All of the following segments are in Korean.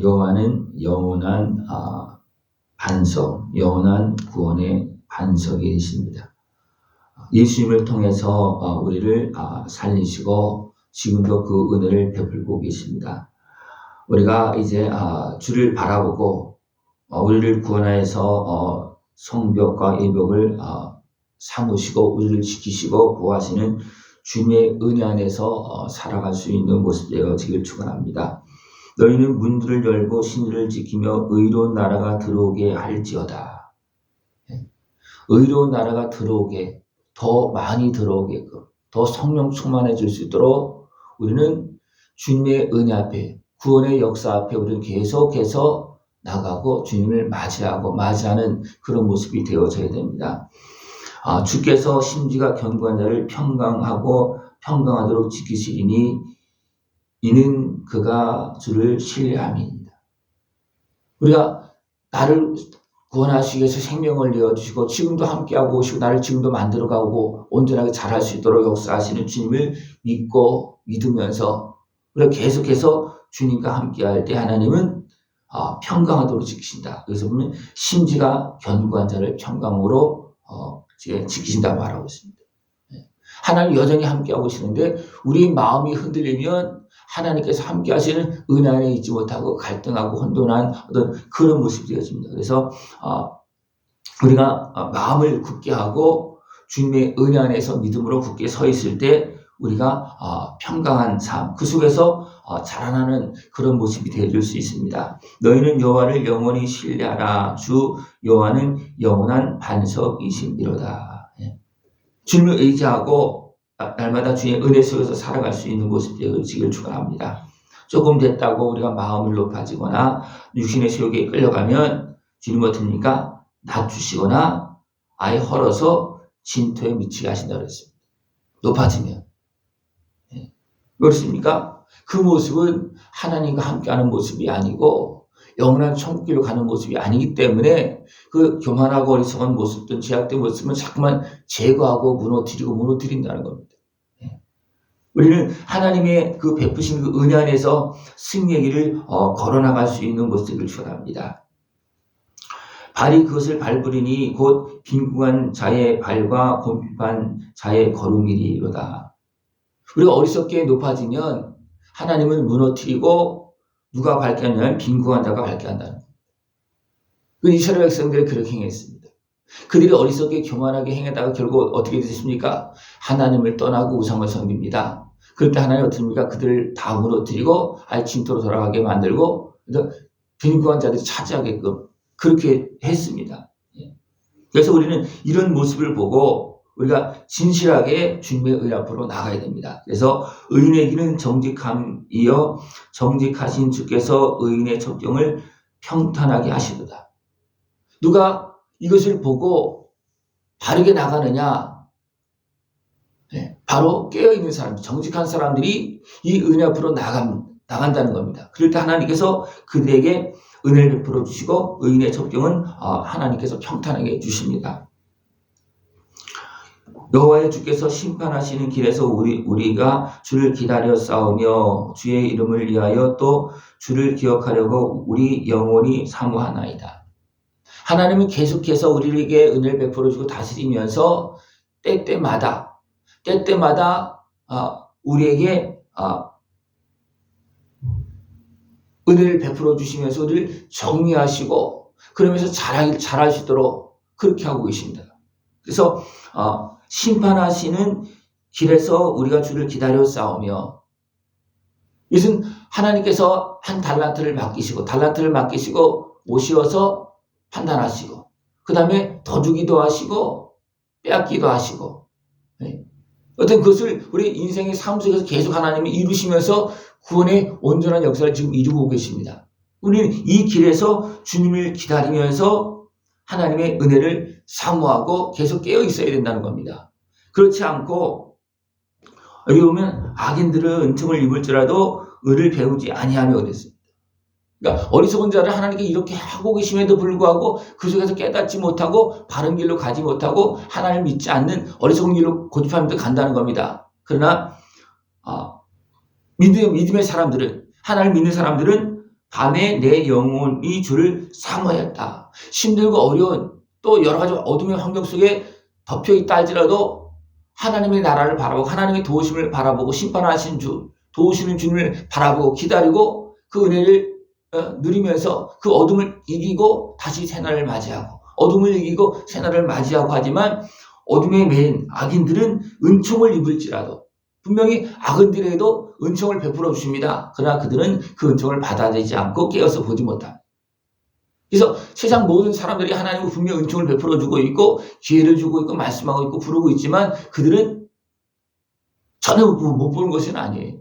여호와는 영원한 반석, 영원한 구원의 반석이 되십니다. 예수님을 통해서 우리를 살리시고 지금도 그 은혜를 베풀고 계십니다. 우리가 이제 주를 바라보고 우리를 구원하여서 성벽과 예벽을 삼으시고 우리를 지키시고 구하시는 주님의 은혜 안에서 살아갈 수 있는 모습 되어지길 축원합니다. 너희는 문들을 열고 신들을 지키며 의로운 나라가 들어오게 할지어다. 의로운 나라가 들어오게, 더 많이 들어오게끔, 더 성령 충만해질 수 있도록 우리는 주님의 은혜 앞에, 구원의 역사 앞에 우리는 계속해서 나가고 주님을 맞이하는 그런 모습이 되어져야 됩니다. 주께서 심지가 견고한 자를 평강하도록 지키시리니 이는 그가 주를 신뢰함입니다. 우리가 나를 구원하시기 위해서 생명을 내어주시고 지금도 함께하고 오시고 나를 지금도 만들어가고 온전하게 잘할 수 있도록 역사하시는 주님을 믿으면서 우리가 계속해서 주님과 함께할 때 하나님은 평강하도록 지키신다. 그래서 보면 심지가 견고한 자를 평강으로 지키신다고 말하고 있습니다. 하나님 여전히 함께하고 계시는데 우리 마음이 흔들리면 하나님께서 함께 하시는 은혜 안에 있지 못하고 갈등하고 혼돈한 어떤 그런 모습이 되어집니다. 그래서 우리가 마음을 굳게 하고 주님의 은혜 안에서 믿음으로 굳게 서 있을 때 우리가 평강한 삶, 그 속에서 자라나는 그런 모습이 되어줄 수 있습니다. 너희는 여호와를 영원히 신뢰하라. 주 여호와는 영원한 반석이시니로다. 주님을 의지하고 날마다 주의 은혜 속에서 살아갈 수 있는 모습 되어지길 축원합니다. 조금 됐다고 우리가 마음을 높아지거나 육신의 세욕에 끌려가면 주님 어떻습니까? 낮추시거나 아예 헐어서 진토에 미치게 하신다고 했습니다. 높아지면. 그렇습니까? 그 모습은 하나님과 함께하는 모습이 아니고 영원한 천국길로 가는 모습이 아니기 때문에 그 교만하고 어리석은 모습들, 제약된 모습은 자꾸만 제거하고 무너뜨린다는 겁니다. 우리는 하나님의 그 베푸신 그 은혜 안에서 승리의 길을 걸어나갈 수 있는 모습을 축원합니다. 발이 그것을 밟으리니 곧 빈궁한 자의 발과 곰핍한 자의 걸음이리로다. 우리가 어리석게 높아지면 하나님은 무너뜨리고 누가 밟게 하냐면 빈궁한 자가 밟게 한다는 겁니다. 그 이스라엘 백성들이 그렇게 행했습니다. 그들이 어리석게 교만하게 행하다가 결국 어떻게 됐습니까? 하나님을 떠나고 우상을 섬깁니다. 그럴 때 하나님 어떻습니까? 그들을 다 무너뜨리고 아예 진토로 돌아가게 만들고 빈궁한 자들이 차지하게끔 그렇게 했습니다. 그래서 우리는 이런 모습을 보고 우리가 진실하게 주님의 의 앞으로 나가야 됩니다. 그래서 의인의 길은 정직함이여 정직하신 주께서 의인의 첩경을 평탄하게 하시도다. 누가 이것을 보고 바르게 나가느냐? 바로 깨어있는 사람, 정직한 사람들이 이 은혜 앞으로 나간다는 겁니다. 그럴 때 하나님께서 그들에게 은혜를 베풀어 주시고 의인의 첩경은 하나님께서 평탄하게 해주십니다. 여호와의 주께서 심판하시는 길에서 우리가 주를 기다려 싸우며 주의 이름을 위하여 또 주를 기억하려고 우리 영혼이 사모하나이다. 하나님은 계속해서 우리에게 은혜를 베풀어 주고 다스리면서 때때마다 우리에게 은혜를 베풀어 주시면서 우리를 정리하시고 그러면서 잘할 수 있도록 그렇게 하고 계십니다. 그래서 심판하시는 길에서 우리가 주를 기다려 싸우며 이것은 하나님께서 한 달란트를 맡기시고 오시어서 판단하시고 그 다음에 더 주기도 하시고 빼앗기도 하시고 어떤 그것을 우리 인생의 삶 속에서 계속 하나님이 이루시면서 구원의 온전한 역사를 지금 이루고 계십니다. 우리는 이 길에서 주님을 기다리면서 하나님의 은혜를 사모하고 계속 깨어 있어야 된다는 겁니다. 그렇지 않고 여기 보면 악인들은 은총을 입을지라도 의를 배우지 아니하며 그랬습니다. 그러니까 어리석은 자를 하나님께 이렇게 하고 계심에도 불구하고 그 속에서 깨닫지 못하고 바른 길로 가지 못하고 하나님을 믿지 않는 어리석은 길로 고집하면서 간다는 겁니다. 그러나 믿음의 사람들은 하나님을 믿는 사람들은 밤에 내 영혼이 주를 사모하였다. 힘들고 어려운 또 여러 가지 어둠의 환경 속에 덮여 있다 할지라도 하나님의 나라를 바라보고 하나님의 도우심을 바라보고 심판하신 주, 도우시는 주님을 바라보고 기다리고 그 은혜를 누리면서 그 어둠을 이기고 다시 새날을 맞이하고 어둠을 이기고 새날을 맞이하고 하지만 어둠에 매인 악인들은 은총을 입을지라도 분명히 악인들에게도 은총을 베풀어 주십니다. 그러나 그들은 그 은총을 받아들이지 않고 깨어서 보지 못합니다. 그래서 세상 모든 사람들이 하나님은 분명히 은총을 베풀어 주고 있고 기회를 주고 있고 말씀하고 있고 부르고 있지만 그들은 전혀 못 보는 것은 아니에요.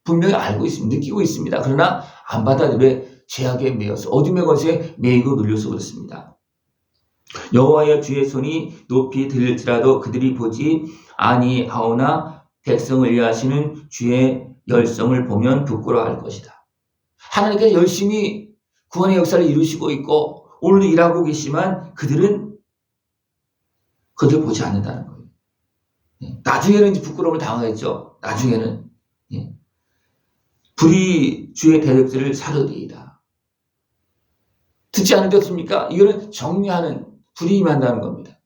분명히 알고 있습니다. 느끼고 있습니다. 그러나 안 받아들여 죄악에 매여서 어둠의 권세에 매이고 눌려서 그렇습니다. 여호와여 주의 손이 높이 들릴지라도 그들이 보지 아니하오나 백성을 위하시는 주의 열성을 보면 부끄러워할 것이다. 하나님께서 열심히 구원의 역사를 이루시고 있고 오늘도 일하고 계시지만 그들을 보지 않는다는 거예요. 나중에는 이제 부끄러움을 당하겠죠. 나중에는 불이 주의 대적들을 사르되이다. 듣지 않을 때 없습니까? 이거는 정리하는 불이 임한다는 겁니다.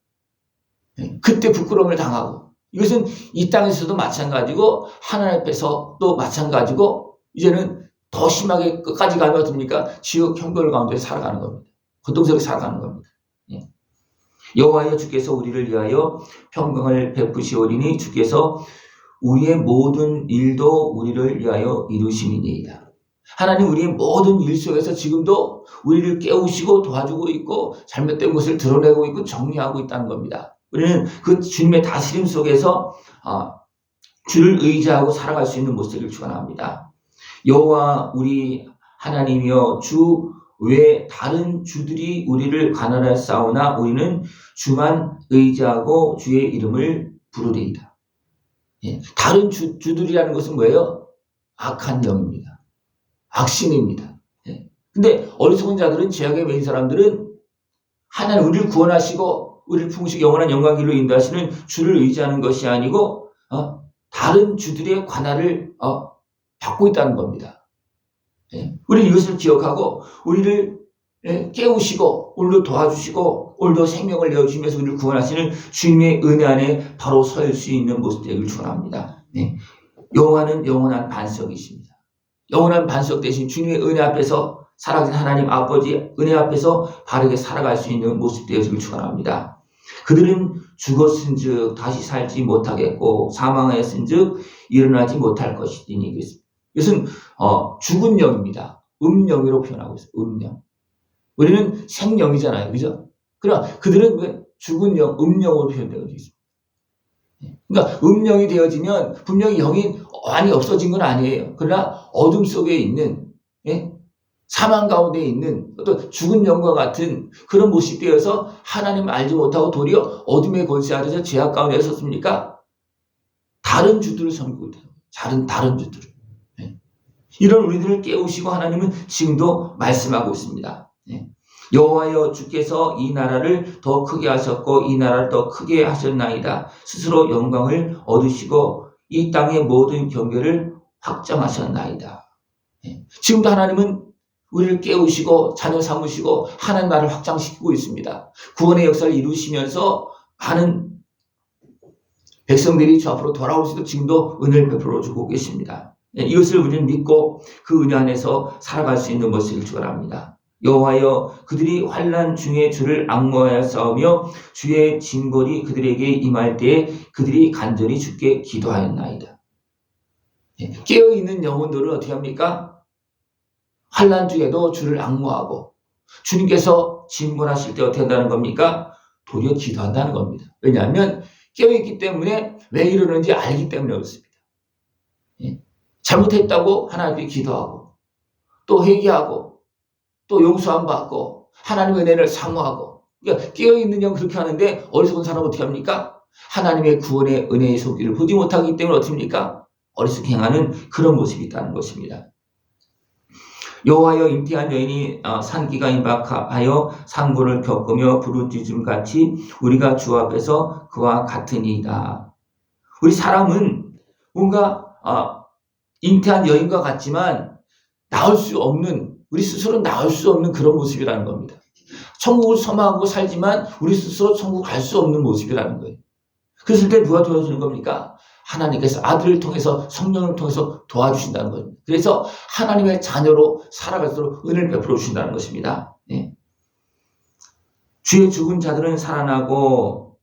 그때 부끄러움을 당하고 이것은 이 땅에서도 마찬가지고 하나님 앞에서 또 마찬가지고 이제는 더 심하게 끝까지 가면 어떻습니까? 지옥 형벌 가운데 살아가는 겁니다. 고통스럽게 살아가는 겁니다. 여호와여 주께서 우리를 위하여 평강을 베푸시오리니 주께서 우리의 모든 일도 우리를 위하여 이루심이니이다. 하나님 우리의 모든 일 속에서 지금도 우리를 깨우시고 도와주고 있고 잘못된 것을 드러내고 있고 정리하고 있다는 겁니다. 우리는 그 주님의 다스림 속에서 주를 의지하고 살아갈 수 있는 모습을 축원합니다. 여호와 우리 하나님이여 주 외 다른 주들이 우리를 가난하사오나 우리는 주만 의지하고 주의 이름을 부르리이다. 다른 주들이라는 것은 뭐예요? 악한 영입니다. 악신입니다. 근데 어리석은 자들은 죄악에 매인 사람들은 하나님 우리를 구원하시고 우리를 품으시고 영원한 영광길로 인도하시는 주를 의지하는 것이 아니고 다른 주들의 관할을 받고 있다는 겁니다. 우리는 이것을 기억하고 우리를 깨우시고 오늘도 도와주시고 오늘도 생명을 내어주시면서 우리를 구원하시는 주님의 은혜 안에 바로 설 수 있는 모습 되기를 축원합니다. 여호와는 영원한 반석이십니다. 영원한 반석 대신 주님의 은혜 앞에서 살아가신 하나님 아버지 은혜 앞에서 바르게 살아갈 수 있는 모습 되어지길 축원합니다. 그들은 죽었은즉 다시 살지 못하겠고 사망하였은즉 일어나지 못할 것이니 이것은 죽은 영입니다. 음영으로 표현하고 있어요. 음영. 우리는 생영이잖아요. 그죠? 그러나 그들은 왜 죽은 영, 음영으로 표현되어 있습니다. 그러니까 음영이 되어지면 분명히 영이 완이 없어진 건 아니에요. 그러나 어둠 속에 있는 사망 가운데 있는 어떤 죽은 영과 같은 그런 모습이 되어서 하나님을 알지 못하고 도리어 어둠의 권세 아래서 죄악 가운데 섰습니까? 다른 주들을 섬기고 있다. 다른 주들을. 이런 우리들을 깨우시고 하나님은 지금도 말씀하고 있습니다. 여호와여 주께서 이 나라를 더 크게 하셨고 이 나라를 더 크게 하셨나이다. 스스로 영광을 얻으시고 이 땅의 모든 경계를 확정하셨나이다. 지금도 하나님은 우리를 깨우시고 자녀 삼으시고 하나님 나라를 확장시키고 있습니다. 구원의 역사를 이루시면서 많은 백성들이 주 앞으로 돌아올 수 있도록 지금도 은혜를 베풀어 주고 계십니다. 이것을 우리는 믿고 그 은혜 안에서 살아갈 수 있는 것을 축원합니다. 여호와여 그들이 환난 중에 주를 앙모하여 싸우며 주의 징벌이 그들에게 임할 때에 그들이 간절히 주께 기도하였나이다. 깨어있는 영혼들을 어떻게 합니까? 환난 중에도 주를 앙모하고 주님께서 징벌하실 때 어떻게 한다는 겁니까? 도리어 기도한다는 겁니다. 왜냐하면 깨어있기 때문에 왜 이러는지 알기 때문에 그렇습니다. 잘못했다고 하나님께 기도하고 또 회개하고 또 용서함 받고 하나님의 은혜를 사모하고 그러니까 깨어있는 영 그렇게 하는데 어리석은 사람은 어떻게 합니까? 하나님의 구원의 은혜의 손길을 보지 못하기 때문에 어떻게 합니까? 어리석게 행하는 그런 모습이 있다는 것입니다. 여호와여 잉태한 여인이 산기가 임박하여 상고를 겪으며 부르짖음같이 우리가 주 앞에서 그와 같으니이다. 우리 사람은 뭔가 잉태한 여인과 같지만 나올 수 없는 우리 스스로 나올 수 없는 그런 모습이라는 겁니다. 천국을 소망하고 살지만 우리 스스로 천국 갈 수 없는 모습이라는 거예요. 그랬을 때 누가 도와주는 겁니까? 하나님께서 아들을 통해서 성령을 통해서 도와주신다는 겁니다. 그래서 하나님의 자녀로 살아갈수록 은혜를 베풀어 주신다는 것입니다. 예. 주의 죽은 자들은 살아나고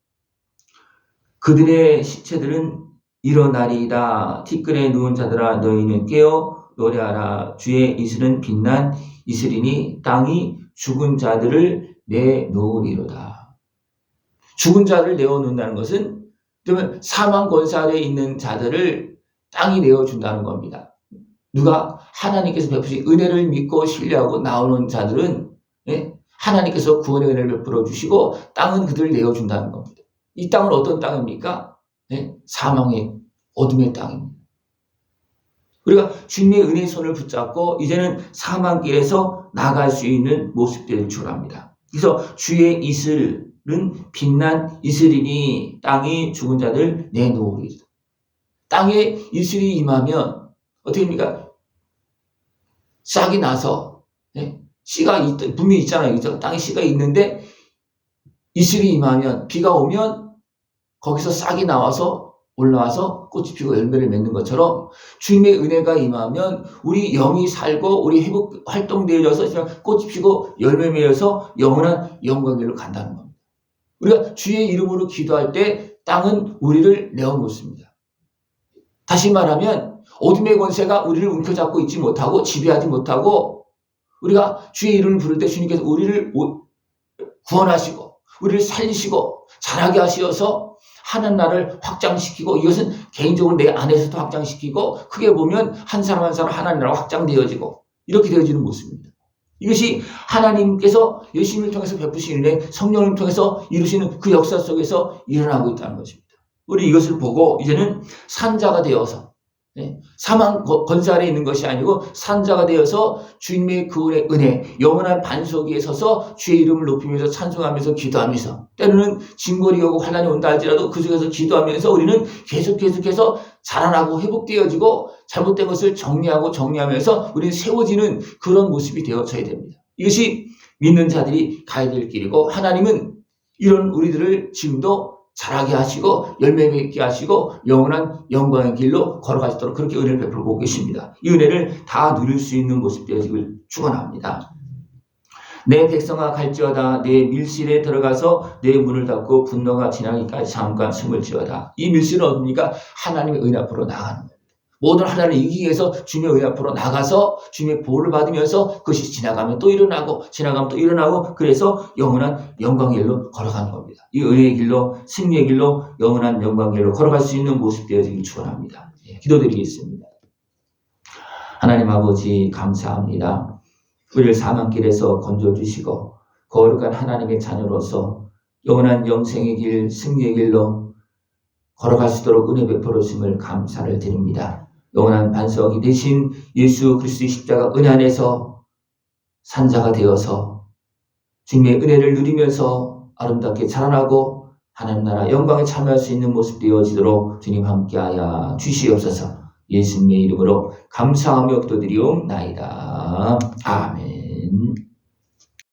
그들의 시체들은 일어나리이다. 티끌에 누운 자들아 너희는 깨어 노래하라. 주의 이슬은 빛난 이슬이니 땅이 죽은 자들을 내놓으리로다. 죽은 자를 내어놓는다는 것은 그러면 사망 권세 아래에 있는 자들을 땅이 내어준다는 겁니다. 누가? 하나님께서 베푸신 은혜를 믿고 신뢰하고 나오는 자들은 하나님께서 구원의 은혜를 베풀어 주시고 땅은 그들을 내어준다는 겁니다. 이 땅은 어떤 땅입니까? 사망의 어둠의 땅입니다. 우리가 주님의 은혜의 손을 붙잡고 이제는 사망길에서 나갈 수 있는 모습들을 주랍니다. 그래서 주의 이슬은 빛난 이슬이니 땅이 죽은 자들 내놓으리다. 땅에 이슬이 임하면 어떻게 됩니까? 싹이 나서 씨가 분명히 있잖아요. 땅에 씨가 있는데 이슬이 임하면 비가 오면 거기서 싹이 나와서 올라와서 꽃이 피고 열매를 맺는 것처럼 주님의 은혜가 임하면 우리 영이 살고 우리 회복 활동되어져서 꽃이 피고 열매 맺어서 영원한 영광길로 간다는 겁니다. 우리가 주의 이름으로 기도할 때 땅은 우리를 내어놓습니다. 다시 말하면 어둠의 권세가 우리를 움켜잡고 있지 못하고 지배하지 못하고 우리가 주의 이름을 부를 때 주님께서 우리를 구원하시고 우리를 살리시고 자라게 하시어서 하는 나를 확장시키고 이것은 개인적으로 내 안에서도 확장시키고 크게 보면 한 사람 한 사람 하나님 나라가 확장되어지고 이렇게 되어지는 모습입니다. 이것이 하나님께서 예수님을 통해서 베푸시는 은혜, 성령을 통해서 이루시는 그 역사 속에서 일어나고 있다는 것입니다. 우리 이것을 보고 이제는 산자가 되어서 사망 권세 아래에 있는 것이 아니고 산자가 되어서 주님의 그 은혜, 영원한 반석 위에 서서 주의 이름을 높이면서 찬송하면서 기도하면서 때로는 징벌이 오고 환난이 온다 할지라도 그 속에서 기도하면서 우리는 계속해서 자라나고 회복되어지고 잘못된 것을 정리하면서 우리는 세워지는 그런 모습이 되어져야 됩니다. 이것이 믿는 자들이 가야 될 길이고 하나님은 이런 우리들을 지금도 자라게 하시고 열매 맺게 하시고 영원한 영광의 길로 걸어가시도록 그렇게 은혜를 베풀고 계십니다. 이 은혜를 다 누릴 수 있는 모습 되어지길 축원합니다. 내 백성아 갈지어다 내 밀실에 들어가서 내 문을 닫고 분노가 지나기까지 잠깐 숨을 지어다. 이 밀실은 어디입니까? 하나님의 은혜 앞으로 나가는 겁니다. 모든 하나님을 이기기 위해서 주님의 은혜 앞으로 나가서 주님의 보호를 받으면서 그것이 지나가면 또 일어나고 지나가면 또 일어나고 그래서 영원한 영광의 길로 걸어가는 겁니다. 이 은혜의 길로 승리의 길로 영원한 영광의 길로 걸어갈 수 있는 모습 되어지길 축원합니다. 기도드리겠습니다. 하나님 아버지 감사합니다. 우리를 사망길에서 건져주시고 거룩한 하나님의 자녀로서 영원한 영생의 길 승리의 길로 걸어갈 수 있도록 은혜 베풀어 주심을 감사를 드립니다. 영원한 반석이 되신 예수 그리스도의 십자가 은혜 안에서 산자가 되어서 주님의 은혜를 누리면서 아름답게 자라나고 하나님 나라 영광에 참여할 수 있는 모습 되어지도록 주님 함께하여 주시옵소서. 예수님의 이름으로 감사하며 기도드리옵나이다. 아멘.